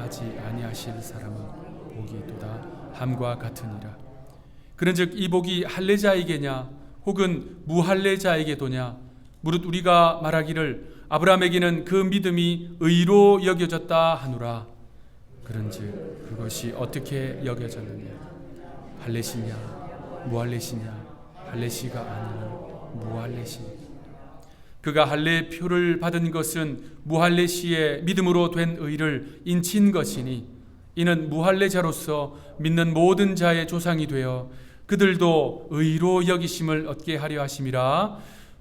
하지 아니하실 사람은 복이 있도다 함과 같으니라. 그런즉 이 복이 할례자에게냐 혹은 무할례자에게도냐 무릇 우리가 말하기를 아브라함에게는 그 믿음이 의로 여겨졌다 하노라. 그런즉 그것이 어떻게 여겨졌느냐 할례시냐 무할례시냐 할례시가 아니요 무할례시. 그가 할례 표를 받은 것은 무할례시의 믿음으로 된 의를 인친 것이니 이는 무할례자로서 믿는 모든 자의 조상이 되어 그들도 의로 여기심을 얻게 하려 하심이라.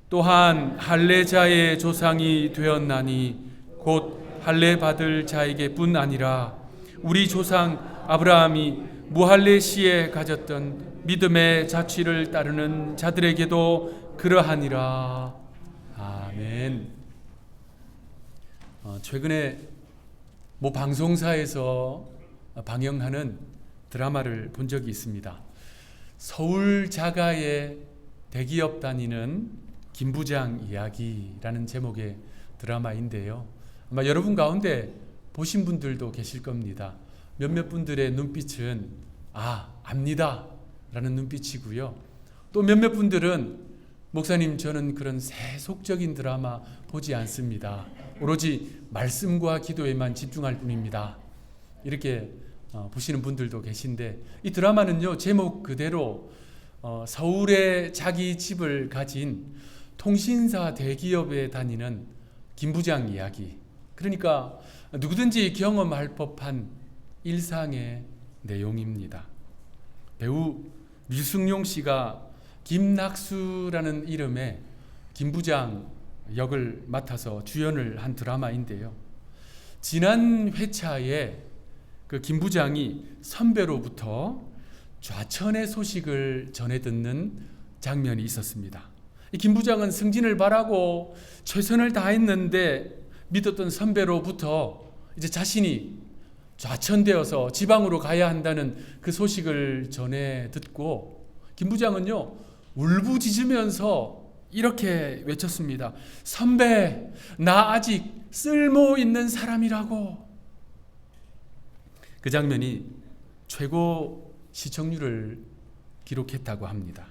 또한 할례자의 조상이 되었나니 곧 할례 받을 자에게뿐 아니라 우리 조상 아브라함이 무할례시에 가졌던 믿음의 자취를 따르는 자들에게도 그러하니라. 아멘. 최근에 모 방송사에서 방영하는 드라마를 본 적이 있습니다. 서울 자가의 대기업 다니는 김부장 이야기라는 제목의 드라마인데요. 아마 여러분 가운데 보신 분들도 계실 겁니다. 몇몇 분들의 눈빛은 압니다 라는 눈빛이고요. 또 몇몇 분들은 목사님 저는 그런 세속적인 드라마 보지 않습니다. 오로지 말씀과 기도에만 집중할 뿐입니다. 이렇게 보시는 분들도 계신데 이 드라마는요 제목 그대로 서울에 자기 집을 가진 통신사 대기업에 다니는 김부장 이야기, 그러니까 누구든지 경험할 법한 일상의 내용입니다. 배우 류승용 씨가 김낙수라는 이름의 김부장 역을 맡아서 주연을 한 드라마인데요. 지난 회차에 그 김부장이 선배로부터 좌천의 소식을 전해 듣는 장면이 있었습니다. 이 김부장은 승진을 바라고 최선을 다했는데 믿었던 선배로부터 이제 자신이 좌천되어서 지방으로 가야 한다는 그 소식을 전해 듣고 김부장은요 울부짖으면서 이렇게 외쳤습니다. 선배, 나 아직 쓸모 있는 사람이라고. 그 장면이 최고 시청률을 기록했다고 합니다.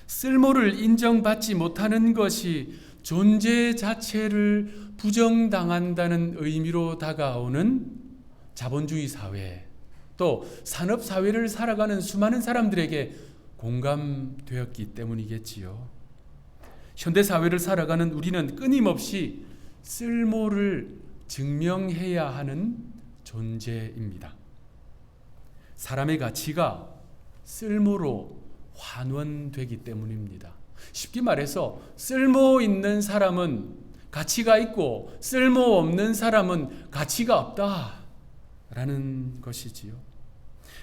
쓸모를 인정받지 못하는 것이 존재 자체를 부정당한다는 의미로 다가오는 자본주의 사회, 또 산업 사회를 살아가는 수많은 사람들에게 공감되었기 때문이겠지요. 현대 사회를 살아가는 우리는 끊임없이 쓸모를 증명해야 하는 존재입니다. 사람의 가치가 쓸모로 환원되기 때문입니다. 쉽게 말해서 쓸모 있는 사람은 가치가 있고 쓸모 없는 사람은 가치가 없다라는 것이지요.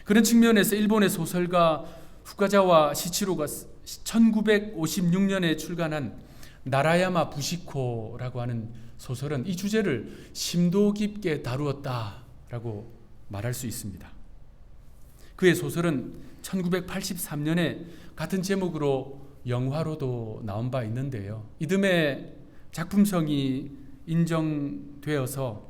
그런 측면에서 일본의 소설가 후카자와 시치로가 1956년에 출간한 나라야마 부시코라고 하는 소설은 이 주제를 심도 깊게 다루었다라고 말할 수 있습니다. 그의 소설은 1983년에 같은 제목으로 영화로도 나온 바 있는데요. 이듬해 작품성이 인정되어서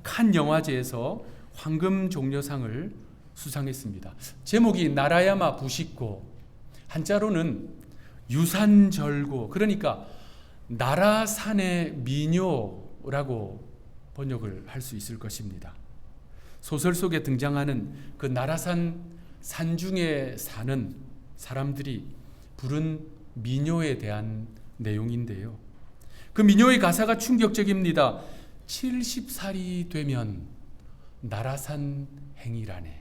칸 영화제에서 황금 종려상을 수상했습니다. 제목이 나라야마 부시코, 한자로는 유산절고, 그러니까 나라산의 미녀라고 번역을 할 수 있을 것입니다. 소설 속에 등장하는 그 나라산 산중에 사는 사람들이 부른 민요에 대한 내용인데요. 그 민요의 가사가 충격적입니다. 70살이 되면 나라산 행이라네.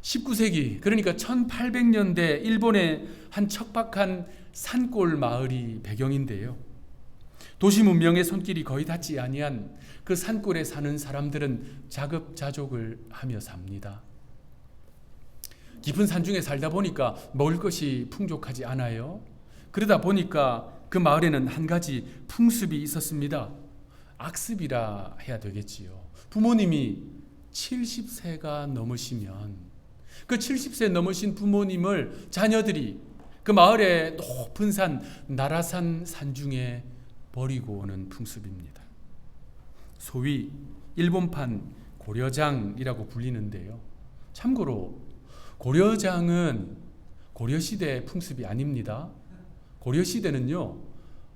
19세기, 그러니까 1800년대 일본의 한 척박한 산골 마을이 배경인데요. 도시 문명의 손길이 거의 닿지 아니한 그 산골에 사는 사람들은 자급자족을 하며 삽니다. 깊은 산중에 살다 보니까 먹을 것이 풍족하지 않아요. 그러다 보니까 그 마을에는 한 가지 풍습이 있었습니다. 악습이라 해야 되겠지요. 부모님이 70세가 넘으시면 그 70세 넘으신 부모님을 자녀들이 그 마을의 높은 산 나라산 산중에 버리고 오는 풍습입니다. 소위 일본판 고려장이라고 불리는데요. 참고로 고려장은 고려시대 풍습이 아닙니다. 고려시대는요,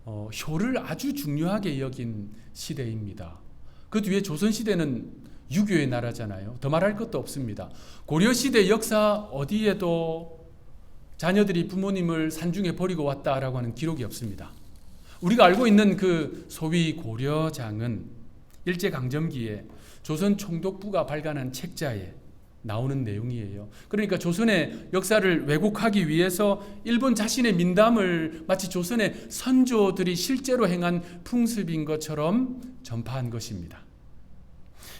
효를 아주 중요하게 여긴 시대입니다. 그 뒤에 조선시대는 유교의 나라잖아요. 더 말할 것도 없습니다. 고려시대 역사 어디에도 자녀들이 부모님을 산중에 버리고 왔다라고 하는 기록이 없습니다. 우리가 알고 있는 그 소위 고려장은 일제강점기에 조선 총독부가 발간한 책자에 나오는 내용이에요. 그러니까 조선의 역사를 왜곡하기 위해서 일본 자신의 민담을 마치 조선의 선조들이 실제로 행한 풍습인 것처럼 전파한 것입니다.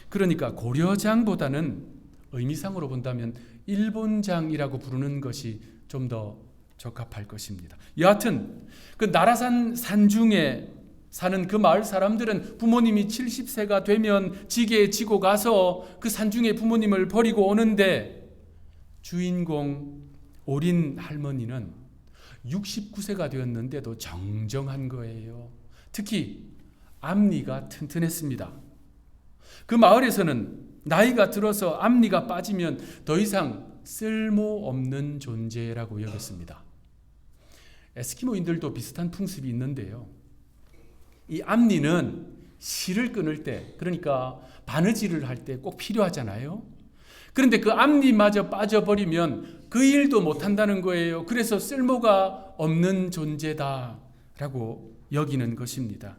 그러니까 고려장보다는 의미상으로 본다면 일본장이라고 부르는 것이 좀 더 적합할 것입니다. 여하튼 그 나라산 산중에 사는 그 마을 사람들은 부모님이 70세가 되면 지게에 지고 가서 그 산중에 부모님을 버리고 오는데, 주인공 오린 할머니는 69세가 되었는데도 정정한 거예요. 특히 앞니가 튼튼했습니다. 그 마을에서는 나이가 들어서 앞니가 빠지면 더 이상 쓸모없는 존재라고 여겼습니다. 에스키모인들도 비슷한 풍습이 있는데요. 이 앞니는 실을 끊을 때, 그러니까 바느질을 할 때 꼭 필요하잖아요. 그런데 그 앞니마저 빠져버리면 그 일도 못한다는 거예요. 그래서 쓸모가 없는 존재다라고 여기는 것입니다.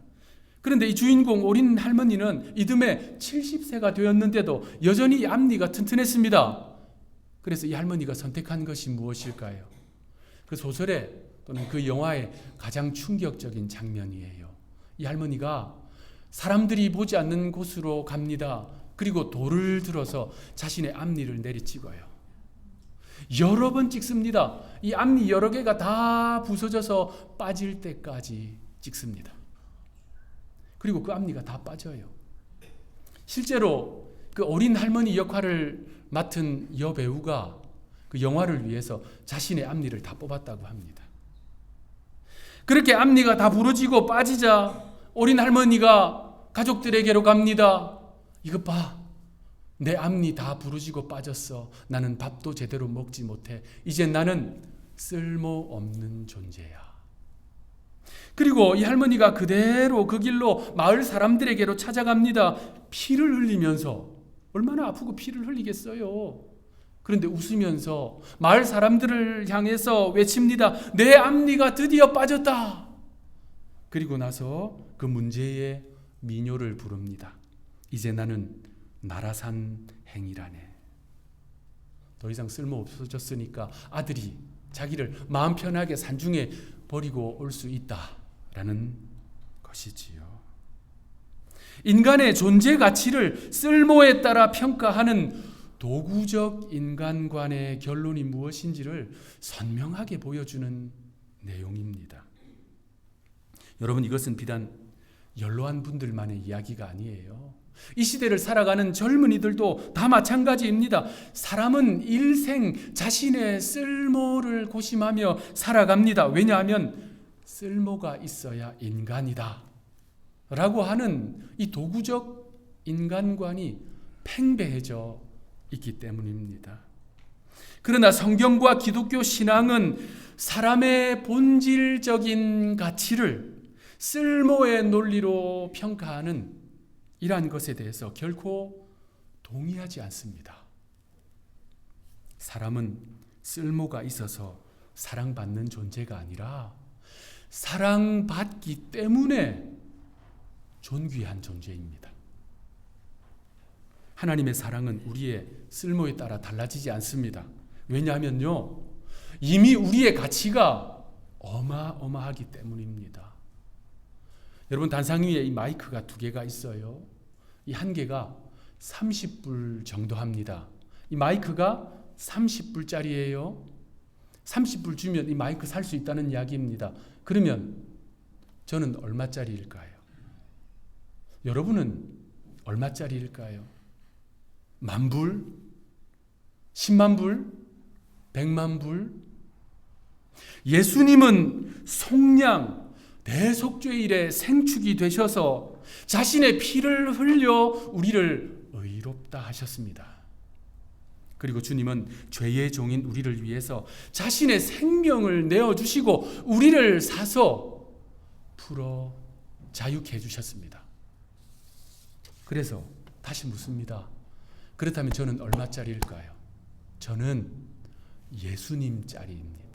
그런데 이 주인공 오린 할머니는 이듬해 70세가 되었는데도 여전히 이 앞니가 튼튼했습니다. 그래서 이 할머니가 선택한 것이 무엇일까요? 그 소설의 또는 그 영화의 가장 충격적인 장면이에요. 이 할머니가 사람들이 보지 않는 곳으로 갑니다. 그리고 돌을 들어서 자신의 앞니를 내리찍어요. 여러 번 찍습니다. 이 앞니 여러 개가 다 부서져서 빠질 때까지 찍습니다. 그리고 그 앞니가 다 빠져요. 실제로 그 어린 할머니 역할을 맡은 여배우가 그 영화를 위해서 자신의 앞니를 다 뽑았다고 합니다. 그렇게 앞니가 다 부러지고 빠지자 어린 할머니가 가족들에게로 갑니다. 이것 봐, 내 앞니 다 부러지고 빠졌어. 나는 밥도 제대로 먹지 못해. 이제 나는 쓸모없는 존재야. 그리고 이 할머니가 그대로 그 길로 마을 사람들에게로 찾아갑니다. 피를 흘리면서, 얼마나 아프고 피를 흘리겠어요. 그런데 웃으면서 마을 사람들을 향해서 외칩니다. 내 앞니가 드디어 빠졌다. 그리고 나서 그 문제의 미녀를 부릅니다. 이제 나는 나라산 행이라네. 더 이상 쓸모없어졌으니까 아들이 자기를 마음 편하게 산중에 버리고 올 수 있다라는 것이지요. 인간의 존재 가치를 쓸모에 따라 평가하는 도구적 인간관의 결론이 무엇인지를 선명하게 보여주는 내용입니다. 여러분, 이것은 비단 연로한 분들만의 이야기가 아니에요. 이 시대를 살아가는 젊은이들도 다 마찬가지입니다. 사람은 일생 자신의 쓸모를 고심하며 살아갑니다. 왜냐하면 쓸모가 있어야 인간이다 라고 하는 이 도구적 인간관이 팽배해져 있기 때문입니다. 그러나 성경과 기독교 신앙은 사람의 본질적인 가치를 쓸모의 논리로 평가하는 이러한 것에 대해서 결코 동의하지 않습니다. 사람은 쓸모가 있어서 사랑받는 존재가 아니라 사랑받기 때문에 존귀한 존재입니다. 하나님의 사랑은 우리의 쓸모에 따라 달라지지 않습니다. 왜냐하면요, 이미 우리의 가치가 어마어마하기 때문입니다. 여러분, 단상 위에 이 마이크가 2개가 있어요. 이 한 개가 30불 정도 합니다. 이 마이크가 30불짜리예요. 30불 주면 이 마이크 살 수 있다는 이야기입니다. 그러면 저는 얼마짜리일까요? 여러분은 얼마짜리일까요? 10,000불? 100,000불? 100,000불? 예수님은 속량 대속죄일의 생축이 되셔서 자신의 피를 흘려 우리를 의롭다 하셨습니다. 그리고 주님은 죄의 종인 우리를 위해서 자신의 생명을 내어주시고 우리를 사서 풀어 자유케 해주셨습니다. 그래서 다시 묻습니다. 그렇다면 저는 얼마짜리일까요? 저는 예수님짜리입니다.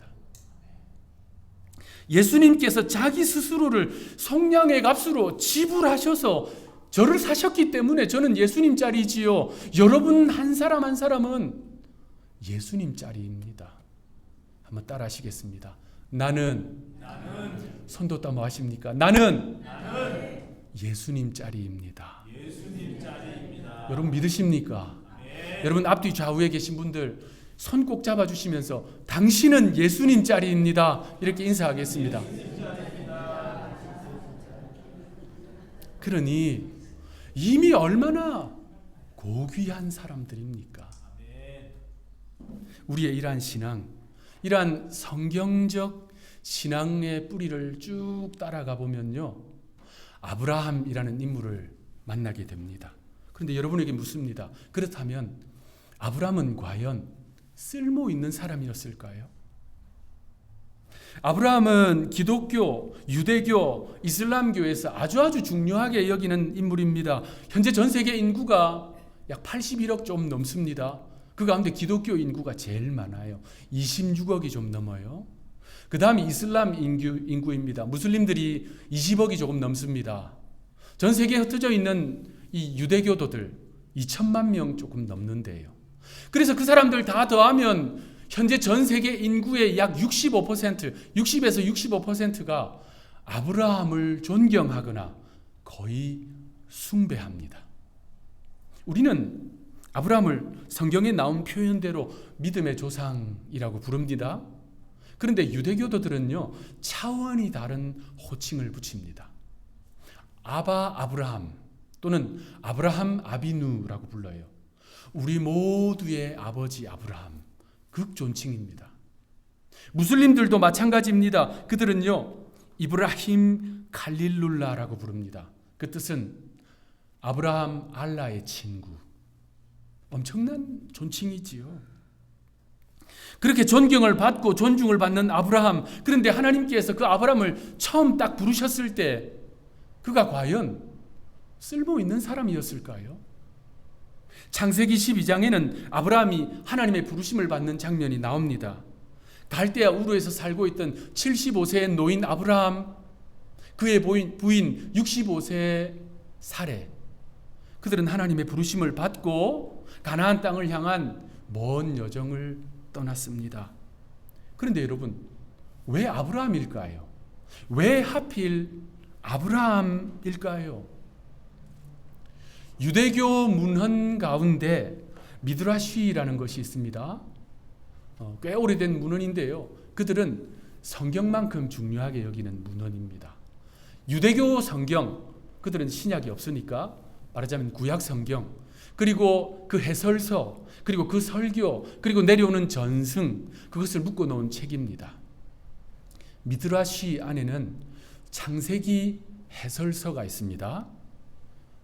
예수님께서 자기 스스로를 속량의 값으로 지불하셔서 저를 사셨기 때문에 저는 예수님짜리지요. 여러분 한 사람 한 사람은 예수님짜리입니다. 한번 따라 하시겠습니다. 나는 손도 따 뭐 하십니까? 나는 예수님짜리입니다. 여러분 믿으십니까? 여러분 앞뒤 좌우에 계신 분들 손 꼭 잡아주시면서 당신은 예수님짜리입니다. 이렇게 인사하겠습니다. 그러니 이미 얼마나 고귀한 사람들입니까? 우리의 이러한 신앙, 이러한 성경적 신앙의 뿌리를 쭉 따라가 보면요, 아브라함이라는 인물을 만나게 됩니다. 그런데 여러분에게 묻습니다. 그렇다면 아브라함은 과연 쓸모 있는 사람이었을까요? 아브라함은 기독교, 유대교, 이슬람교에서 아주 중요하게 여기는 인물입니다. 현재 전 세계 인구가 약 81억 좀 넘습니다. 그 가운데 기독교 인구가 제일 많아요. 26억이 좀 넘어요. 그 다음에 이슬람 인구입니다. 무슬림들이 20억이 조금 넘습니다. 전 세계에 흩어져 있는 이 유대교도들 2천만 명 조금 넘는데요. 그래서 그 사람들 다 더하면 현재 전 세계 인구의 약 65%, 60에서 65%가 아브라함을 존경하거나 거의 숭배합니다. 우리는 아브라함을 성경에 나온 표현대로 믿음의 조상이라고 부릅니다. 그런데 유대교도들은요, 차원이 다른 호칭을 붙입니다. 아바 아브라함 또는 아브라함 아비누라고 불러요. 우리 모두의 아버지 아브라함, 극존칭입니다. 무슬림들도 마찬가지입니다. 그들은요, 이브라힘 칼릴룰라라고 부릅니다. 그 뜻은 아브라함 알라의 친구. 엄청난 존칭이지요. 그렇게 존경을 받고 존중을 받는 아브라함, 그런데 하나님께서 그 아브라함을 처음 딱 부르셨을 때 그가 과연 쓸모 있는 사람이었을까요? 창세기 12장에는 아브라함이 하나님의 부르심을 받는 장면이 나옵니다. 갈대아 우르에서 살고 있던 75세의 노인 아브라함, 그의 부인 65세의 사레, 그들은 하나님의 부르심을 받고 가나안 땅을 향한 먼 여정을 떠났습니다. 그런데 여러분, 왜 아브라함일까요? 왜 하필 아브라함일까요? 유대교 문헌 가운데 미드라시라는 것이 있습니다. 꽤 오래된 문헌인데요. 그들은 성경만큼 중요하게 여기는 문헌입니다. 유대교 성경, 그들은 신약이 없으니까 말하자면 구약 성경, 그리고 그 해설서, 그리고 그 설교, 그리고 내려오는 전승, 그것을 묶어 놓은 책입니다. 미드라시 안에는 창세기 해설서가 있습니다.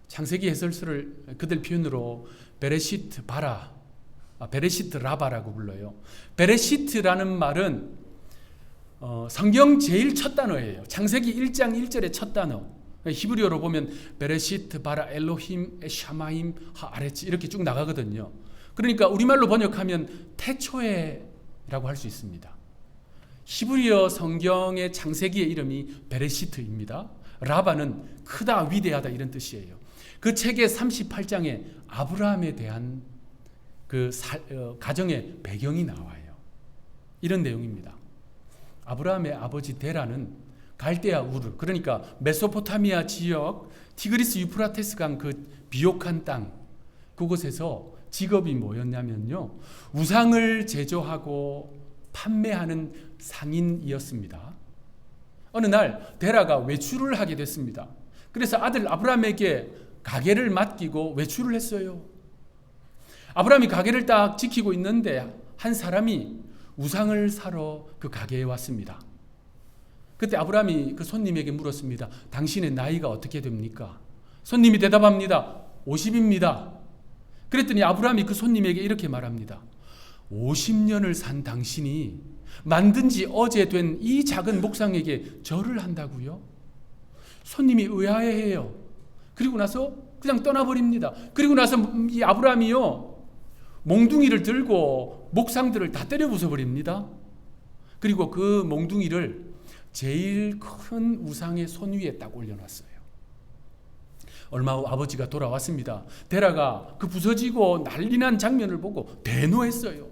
창세기 해설서를 그들 표현으로 베레시트 라바라고 불러요. 베레시트라는 말은 성경 제일 첫 단어예요. 창세기 1장 1절의 첫 단어. 히브리어로 보면 베레시트 바라 엘로힘 샤마임 하아레츠 이렇게 쭉 나가거든요. 그러니까 우리말로 번역하면 태초에라고 할 수 있습니다. 히브리어 성경의 창세기의 이름이 베레시트입니다. 라바는 크다, 위대하다 이런 뜻이에요. 그 책의 38장에 아브라함에 대한 그 가정의 배경이 나와요. 이런 내용입니다. 아브라함의 아버지 데라는 갈대아 우르, 그러니까 메소포타미아 지역 티그리스 유프라테스 강 그 비옥한 땅, 그곳에서 직업이 뭐였냐면요, 우상을 제조하고 판매하는 상인이었습니다. 어느 날 데라가 외출을 하게 됐습니다. 그래서 아들 아브라함에게 가게를 맡기고 외출을 했어요. 아브라함이 가게를 딱 지키고 있는데 한 사람이 우상을 사러 그 가게에 왔습니다. 그때 아브라함이 그 손님에게 물었습니다. 당신의 나이가 어떻게 됩니까? 손님이 대답합니다. 50입니다. 그랬더니 아브라함이 그 손님에게 이렇게 말합니다. 50년을 산 당신이 만든 지 어제 된 이 작은 목상에게 절을 한다고요? 손님이 의아해해요. 그리고 나서 그냥 떠나버립니다. 그리고 나서 이 아브라함이요, 몽둥이를 들고 목상들을 다 때려 부숴버립니다. 그리고 그 몽둥이를 제일 큰 우상의 손 위에 딱 올려놨어요. 얼마 후 아버지가 돌아왔습니다. 데라가 그 부서지고 난리난 장면을 보고 대노했어요.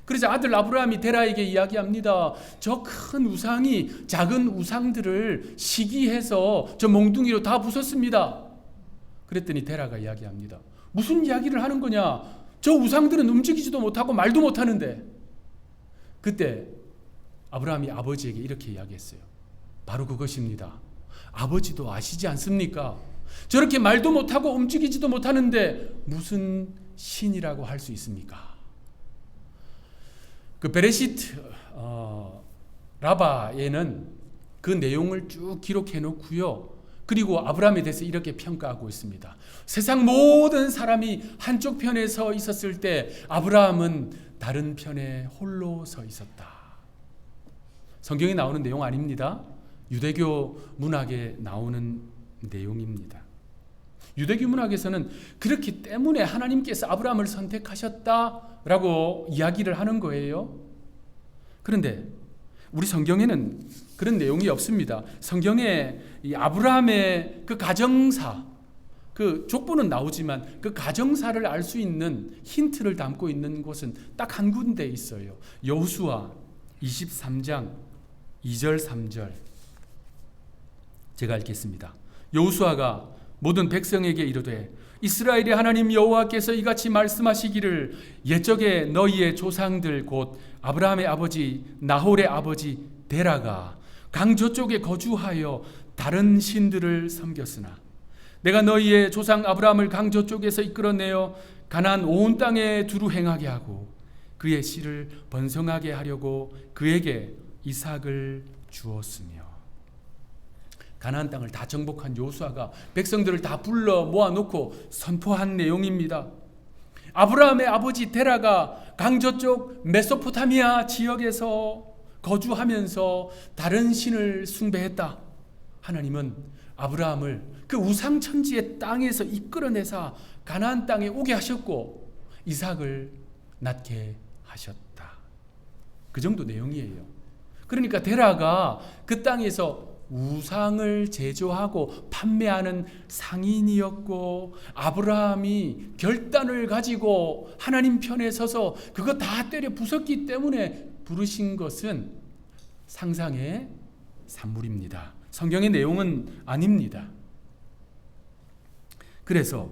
그래서 아들 아브라함이 데라에게 이야기합니다. 저 큰 우상이 작은 우상들을 시기해서 저 몽둥이로 다 부쉈습니다. 그랬더니 데라가 이야기합니다. 무슨 이야기를 하는 거냐? 저 우상들은 움직이지도 못하고 말도 못하는데. 그때 아브라함이 아버지에게 이렇게 이야기했어요. 바로 그것입니다. 아버지도 아시지 않습니까? 저렇게 말도 못하고 움직이지도 못하는데 무슨 신이라고 할 수 있습니까? 그 베레시트 라바에는 그 내용을 쭉 기록해 놓고요. 그리고 아브라함에 대해서 이렇게 평가하고 있습니다. 세상 모든 사람이 한쪽 편에 서 있었을 때 아브라함은 다른 편에 홀로 서 있었다. 성경에 나오는 내용 아닙니다. 유대교 문학에 나오는 내용입니다. 유대교 문학에서는 그렇기 때문에 하나님께서 아브라함을 선택하셨다라고 이야기를 하는 거예요. 그런데 우리 성경에는 그런 내용이 없습니다. 성경에 이 아브라함의 그 가정사, 그 족보는 나오지만 그 가정사를 알 수 있는 힌트를 담고 있는 곳은 딱 한 군데 있어요. 여호수아 23장 2절 3절. 제가 읽겠습니다. 여호수아가 모든 백성에게 이르되 이스라엘의 하나님 여호와께서 이같이 말씀하시기를 옛적에 너희의 조상들 곧 아브라함의 아버지 나홀의 아버지 데라가 강 저쪽에 거주하여 다른 신들을 섬겼으나 내가 너희의 조상 아브라함을 강 저쪽에서 이끌어내어 가나안 온 땅에 두루 행하게 하고 그의 씨를 번성하게 하려고 그에게 이삭을 주었으며. 가나안 땅을 다 정복한 여호수아가 백성들을 다 불러 모아놓고 선포한 내용입니다. 아브라함의 아버지 데라가 강 저쪽 메소포타미아 지역에서 거주하면서 다른 신을 숭배했다. 하나님은 아브라함을 그 우상천지의 땅에서 이끌어내사 가나안 땅에 오게 하셨고 이삭을 낳게 하셨다. 그 정도 내용이에요. 그러니까 데라가 그 땅에서 우상을 제조하고 판매하는 상인이었고 아브라함이 결단을 가지고 하나님 편에 서서 그거 다 때려 부쉈기 때문에 부르신 것은 상상의 산물입니다. 성경의 내용은 아닙니다. 그래서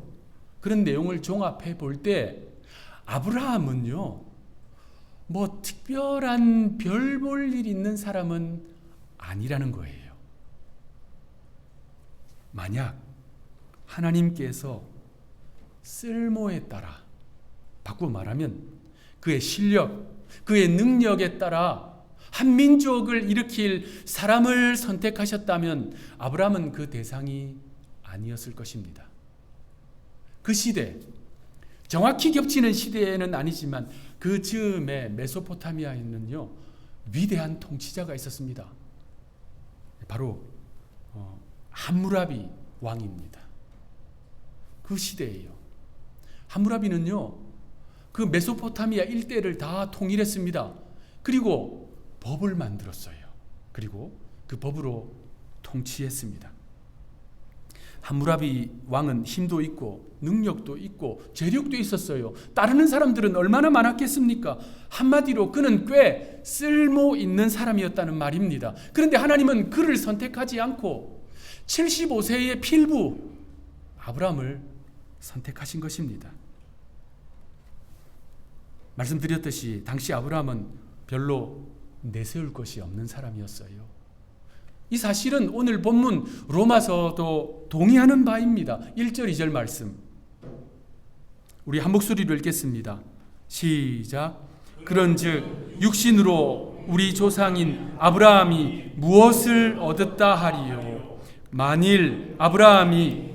그런 내용을 종합해 볼 때 아브라함은요, 뭐 특별한 별 볼 일 있는 사람은 아니라는 거예요. 만약 하나님께서 쓸모에 따라, 바꾸어 말하면 그의 실력, 그의 능력에 따라 한 민족을 일으킬 사람을 선택하셨다면 아브라함은 그 대상이 아니었을 것입니다. 그 시대, 정확히 겹치는 시대에는 아니지만 그 즈음에 메소포타미아에는요, 위대한 통치자가 있었습니다. 바로 함무라비 왕입니다. 그 시대예요. 함무라비는요, 그 메소포타미아 일대를 다 통일했습니다. 그리고 법을 만들었어요. 그리고 그 법으로 통치했습니다. 함무라비 왕은 힘도 있고 능력도 있고 재력도 있었어요. 따르는 사람들은 얼마나 많았겠습니까? 한마디로 그는 꽤 쓸모 있는 사람이었다는 말입니다. 그런데 하나님은 그를 선택하지 않고 75세의 필부 아브라함을 선택하신 것입니다. 말씀드렸듯이 당시 아브라함은 별로 내세울 것이 없는 사람이었어요. 이 사실은 오늘 본문 로마서도 동의하는 바입니다. 1절 2절 말씀 우리 한 목소리로 읽겠습니다. 시작. 그런즉 육신으로 우리 조상인 아브라함이 무엇을 얻었다 하리요? 만일 아브라함이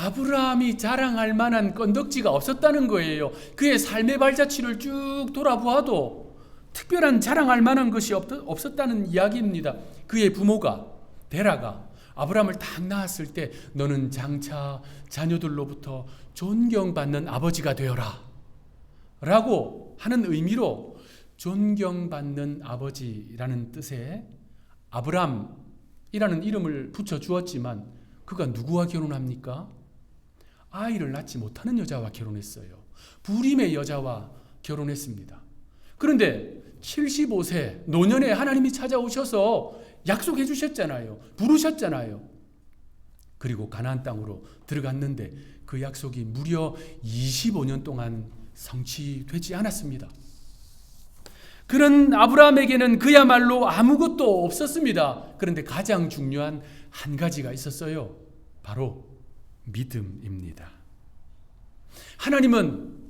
아브라함이 자랑할 만한 건덕지가 없었다는 거예요. 그의 삶의 발자취를 쭉 돌아보아도 특별한 자랑할 만한 것이 없었다는 이야기입니다. 그의 부모가 데라가 아브라함을 딱 낳았을 때 너는 장차 자녀들로부터 존경받는 아버지가 되어라 라고 하는 의미로 존경받는 아버지라는 뜻의 아브람이라는 이름을 붙여 주었지만 그가 누구와 결혼합니까? 아이를 낳지 못하는 여자와 결혼했어요. 불임의 여자와 결혼했습니다. 그런데 75세 노년에 하나님이 찾아오셔서 약속해 주셨잖아요. 부르셨잖아요. 그리고 가나안 땅으로 들어갔는데 그 약속이 무려 25년 동안 성취되지 않았습니다. 그런 아브라함에게는 그야말로 아무것도 없었습니다. 그런데 가장 중요한 한 가지가 있었어요. 바로 믿음입니다. 하나님은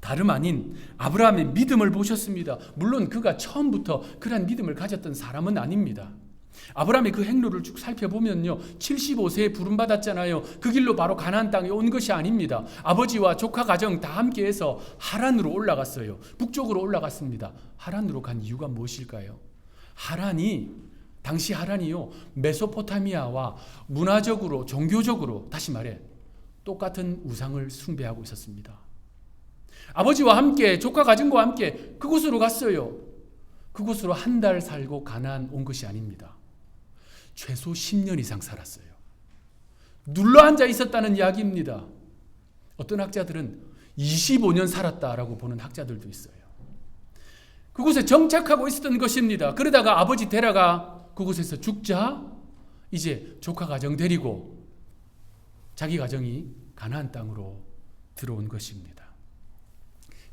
다름 아닌 아브라함의 믿음을 보셨습니다. 물론 그가 처음부터 그러한 믿음을 가졌던 사람은 아닙니다. 아브라함의 그 행로를 쭉 살펴보면요, 75세에 부름받았잖아요. 그 길로 바로 가나안 땅에 온 것이 아닙니다. 아버지와 조카 가정 다 함께해서 하란으로 올라갔어요. 북쪽으로 올라갔습니다. 하란으로 간 이유가 무엇일까요? 당시 하란이요, 메소포타미아와 문화적으로 종교적으로 다시 말해 똑같은 우상을 숭배하고 있었습니다. 아버지와 함께 조카 가정과 함께 그곳으로 갔어요. 그곳으로 한 달 살고 가나안 온 것이 아닙니다. 최소 10년 이상 살았어요. 눌러앉아 있었다는 이야기입니다. 어떤 학자들은 25년 살았다라고 보는 학자들도 있어요. 그곳에 정착하고 있었던 것입니다. 그러다가 아버지 데라가 그곳에서 죽자 이제 조카 가정 데리고 자기 가정이 가나안 땅으로 들어온 것입니다.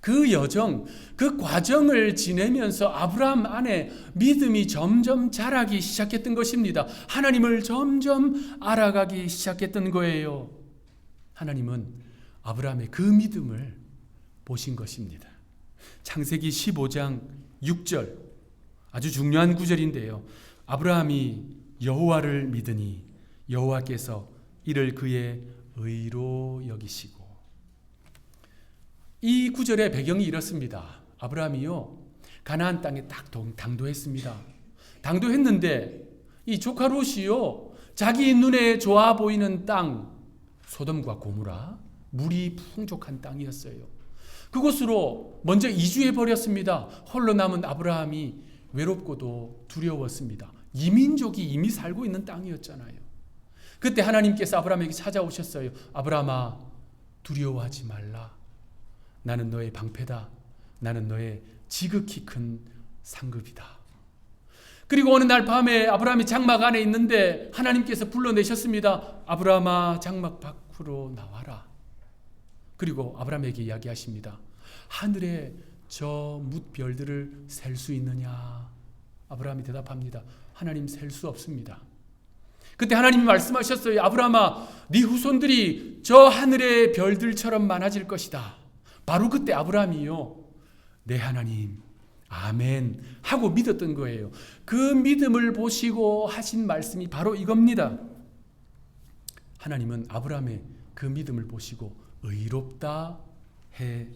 그 여정, 그 과정을 지내면서 아브라함 안에 믿음이 점점 자라기 시작했던 것입니다. 하나님을 점점 알아가기 시작했던 거예요. 하나님은 아브라함의 그 믿음을 보신 것입니다. 창세기 15장 6절, 아주 중요한 구절인데요. 아브라함이 여호와를 믿으니 여호와께서 이를 그의 의로 여기시고. 이 구절의 배경이 이렇습니다. 아브라함이요, 가나안 땅에 딱 당도했습니다. 당도했는데 이 조카 롯이요, 자기 눈에 좋아 보이는 땅, 소돔과 고모라, 물이 풍족한 땅이었어요. 그곳으로 먼저 이주해 버렸습니다. 홀로 남은 아브라함이 외롭고도 두려웠습니다. 이민족이 이미 살고 있는 땅이었잖아요. 그때 하나님께서 아브라함에게 찾아오셨어요. 아브라함아, 두려워하지 말라. 나는 너의 방패다. 나는 너의 지극히 큰 상급이다. 그리고 어느 날 밤에 아브라함이 장막 안에 있는데 하나님께서 불러내셨습니다. 아브라함아, 장막 밖으로 나와라. 그리고 아브라함에게 이야기하십니다. 하늘에 저 뭇별들을 셀 수 있느냐? 아브라함이 대답합니다. 하나님, 셀 수 없습니다. 그때 하나님이 말씀하셨어요. 아브라함아, 네 후손들이 저 하늘의 별들처럼 많아질 것이다. 바로 그때 아브라함이요, 내 하나님, 아멘 하고 믿었던 거예요. 그 믿음을 보시고 하신 말씀이 바로 이겁니다. 하나님은 아브라함의 그 믿음을 보시고 의롭다 해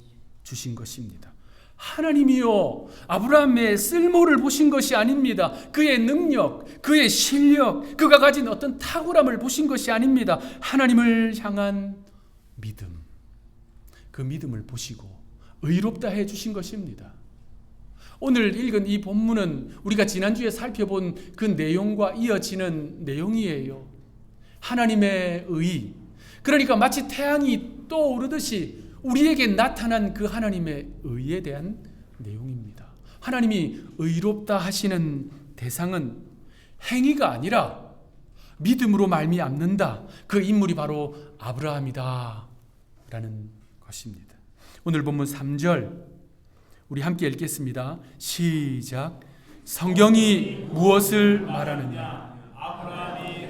주신 것입니다. 하나님이요, 아브라함의 쓸모를 보신 것이 아닙니다. 그의 능력, 그의 실력, 그가 가진 어떤 탁월함을 보신 것이 아닙니다. 하나님을 향한 믿음, 그 믿음을 보시고 의롭다 해 주신 것입니다. 오늘 읽은 이 본문은 우리가 지난주에 살펴본 그 내용과 이어지는 내용이에요. 하나님의 의, 그러니까 마치 태양이 떠오르듯이 우리에게 나타난 그 하나님의 의에 대한 내용입니다. 하나님이 의롭다 하시는 대상은 행위가 아니라 믿음으로 말미암는다. 그 인물이 바로 아브라함이다 라는 것입니다. 오늘 본문 3절 우리 함께 읽겠습니다. 시작. 성경이 무엇을 말하느냐?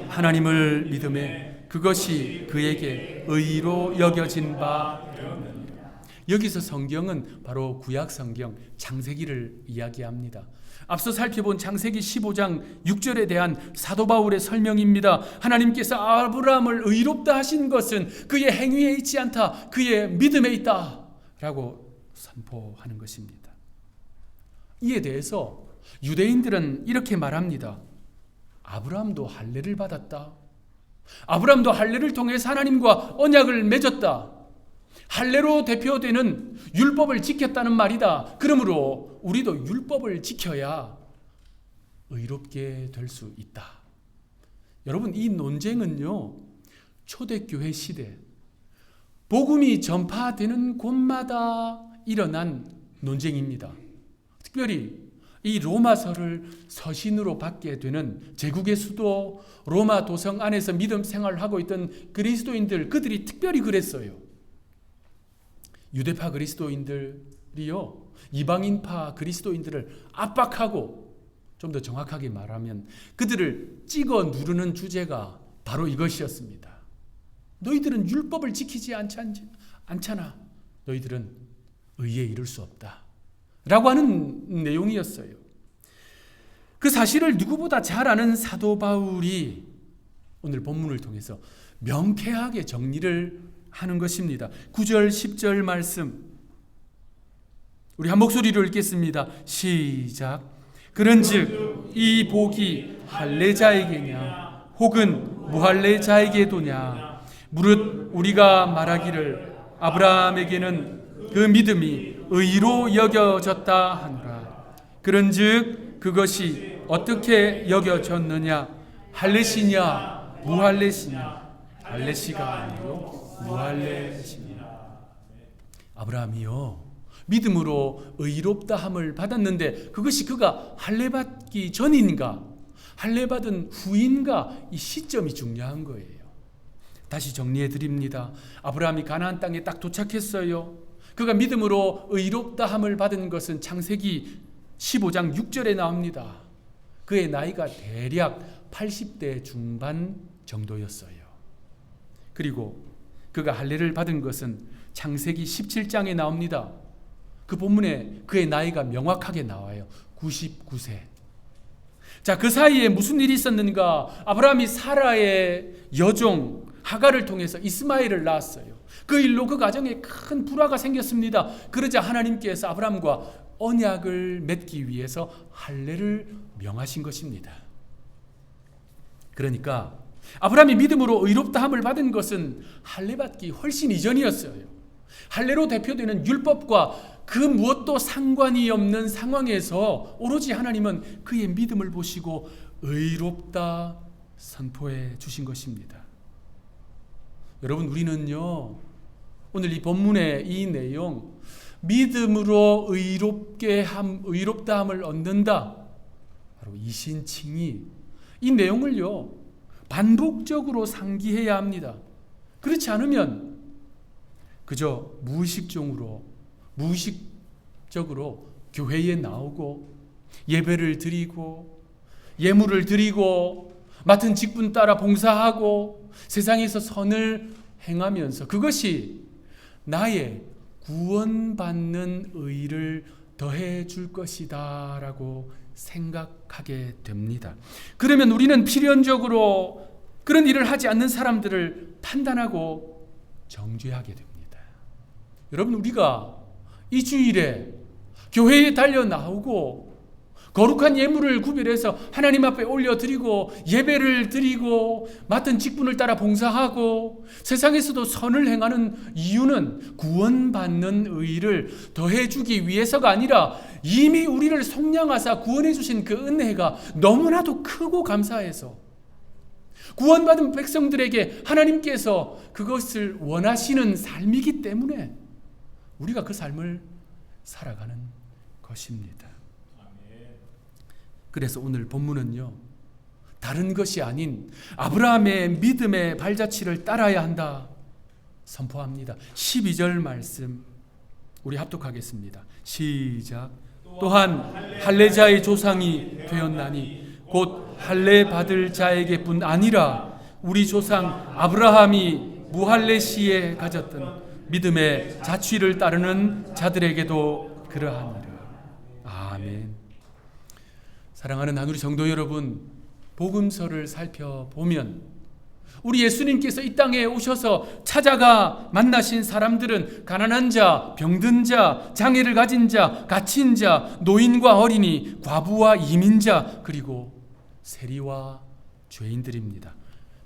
하나님을 믿음에 그것이 그에게 의로 여겨진 바 되었느니라. 여기서 성경은 바로 구약 성경 창세기를 이야기합니다. 앞서 살펴본 창세기 15장 6절에 대한 사도 바울의 설명입니다. 하나님께서 아브라함을 의롭다 하신 것은 그의 행위에 있지 않다, 그의 믿음에 있다 라고 선포하는 것입니다. 이에 대해서 유대인들은 이렇게 말합니다. 아브라함도 할례를 받았다. 아브라함도 할례를 통해서 하나님과 언약을 맺었다. 할례로 대표되는 율법을 지켰다는 말이다. 그러므로 우리도 율법을 지켜야 의롭게 될 수 있다. 여러분, 이 논쟁은요, 초대교회 시대 복음이 전파되는 곳마다 일어난 논쟁입니다. 특별히 이 로마서를 서신으로 받게 되는 제국의 수도 로마 도성 안에서 믿음 생활을 하고 있던 그리스도인들, 그들이 특별히 그랬어요. 유대파 그리스도인들이요, 이방인파 그리스도인들을 압박하고, 좀 더 정확하게 말하면 그들을 찍어 누르는 주제가 바로 이것이었습니다. 너희들은 율법을 지키지 않잖아. 너희들은 의에 이를 수 없다 라고 하는 내용이었어요. 그 사실을 누구보다 잘 아는 사도 바울이 오늘 본문을 통해서 명쾌하게 정리를 하는 것입니다. 9절 10절 말씀 우리 한 목소리로 읽겠습니다. 시작. 그런즉 이 복이 할례자에게냐 혹은 무할례자에게도냐 무릇 우리가 말하기를 아브라함에게는 그 믿음이 의로 여겨졌다 하노라. 그런즉 그것이 어떻게 여겨졌느냐? 할례시냐 무할례시냐? 할례시가 아니요 무할례시냐. 아브라함이요, 믿음으로 의롭다함을 받았는데 그것이 그가 할례받기 전인가 할례받은 후인가, 이 시점이 중요한 거예요. 다시 정리해 드립니다. 아브라함이 가나안 땅에 딱 도착했어요. 그가 믿음으로 의롭다함을 받은 것은 창세기 15장 6절에 나옵니다. 그의 나이가 대략 80대 중반 정도였어요. 그리고 그가 할례를 받은 것은 창세기 17장에 나옵니다. 그 본문에 그의 나이가 명확하게 나와요. 99세. 자, 그 사이에 무슨 일이 있었는가? 아브라함이 사라의 여종 하갈을 통해서 이스마엘을 낳았어요. 그 일로 그 가정에 큰 불화가 생겼습니다. 그러자 하나님께서 아브라함과 언약을 맺기 위해서 할례를 명하신 것입니다. 그러니까 아브라함이 믿음으로 의롭다함을 받은 것은 할례 받기 훨씬 이전이었어요. 할례로 대표되는 율법과 그 무엇도 상관이 없는 상황에서 오로지 하나님은 그의 믿음을 보시고 의롭다 선포해 주신 것입니다. 여러분, 우리는요, 오늘 이 본문의 이 내용, 믿음으로 의롭다함을 얻는다, 바로 이 신칭이 이 내용을요 반복적으로 상기해야 합니다. 그렇지 않으면 그저 무의식적으로 교회에 나오고 예배를 드리고 예물을 드리고 맡은 직분 따라 봉사하고 세상에서 선을 행하면서 그것이 나의 구원받는 의를 더해 줄 것이다 라고 생각하게 됩니다. 그러면 우리는 필연적으로 그런 일을 하지 않는 사람들을 판단하고 정죄하게 됩니다. 여러분, 우리가 이 주일에 교회에 달려 나오고 거룩한 예물을 구별해서 하나님 앞에 올려드리고 예배를 드리고 맡은 직분을 따라 봉사하고 세상에서도 선을 행하는 이유는 구원받는 의를 더해주기 위해서가 아니라 이미 우리를 속량하사 구원해 주신 그 은혜가 너무나도 크고 감사해서 구원받은 백성들에게 하나님께서 그것을 원하시는 삶이기 때문에 우리가 그 삶을 살아가는 것입니다. 그래서 오늘 본문은요, 다른 것이 아닌 아브라함의 믿음의 발자취를 따라야 한다 선포합니다. 12절 말씀 우리 합독하겠습니다. 시작. 또한 할례자의 조상이 되었나니 곧 할례 받을 자에게뿐 아니라 우리 조상 아브라함이 무할례 시에 가졌던 믿음의 자취를 따르는 자들에게도 그러하니라. 아멘. 사랑하는 하누리 성도 여러분, 복음서를 살펴보면 우리 예수님께서 이 땅에 오셔서 찾아가 만나신 사람들은 가난한 자, 병든 자, 장애를 가진 자, 갇힌 자, 노인과 어린이, 과부와 이민자, 그리고 세리와 죄인들입니다.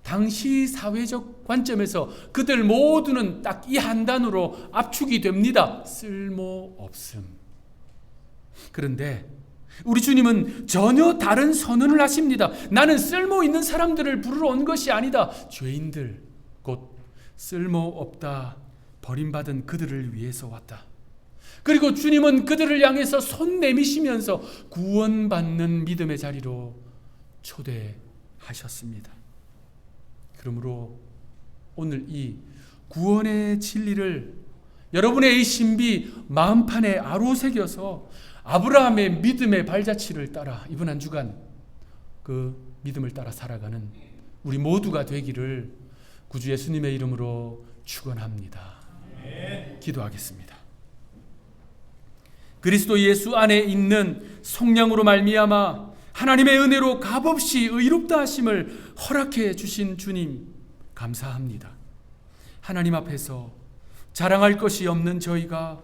당시 사회적 관점에서 그들 모두는 딱 이 한 단어로 압축이 됩니다. 쓸모없음. 그런데 우리 주님은 전혀 다른 선언을 하십니다. 나는 쓸모있는 사람들을 부르러 온 것이 아니다. 죄인들, 곧 쓸모없다 버림받은 그들을 위해서 왔다. 그리고 주님은 그들을 향해서 손 내미시면서 구원받는 믿음의 자리로 초대하셨습니다. 그러므로 오늘 이 구원의 진리를 여러분의 이 신비 마음판에 아로새겨서 아브라함의 믿음의 발자취를 따라 이번 한 주간 그 믿음을 따라 살아가는 우리 모두가 되기를 구주 예수님의 이름으로 축원합니다. 기도하겠습니다. 그리스도 예수 안에 있는 속량으로 말미암아 하나님의 은혜로 값없이 의롭다 하심을 허락해 주신 주님 감사합니다. 하나님 앞에서 자랑할 것이 없는 저희가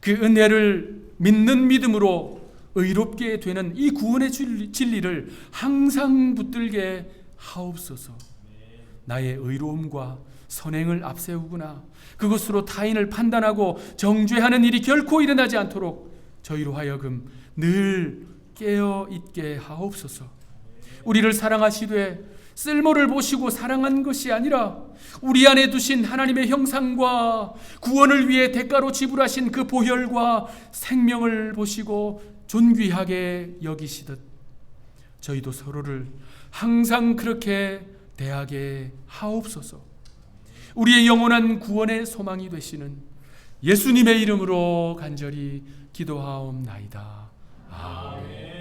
그 은혜를 믿는 믿음으로 의롭게 되는 이 구원의 진리를 항상 붙들게 하옵소서. 나의 의로움과 선행을 앞세우구나 그것으로 타인을 판단하고 정죄하는 일이 결코 일어나지 않도록 저희로 하여금 늘 깨어있게 하옵소서. 우리를 사랑하시되 쓸모를 보시고 사랑한 것이 아니라 우리 안에 두신 하나님의 형상과 구원을 위해 대가로 지불하신 그 보혈과 생명을 보시고 존귀하게 여기시듯 저희도 서로를 항상 그렇게 대하게 하옵소서. 우리의 영원한 구원의 소망이 되시는 예수님의 이름으로 간절히 기도하옵나이다. 아멘.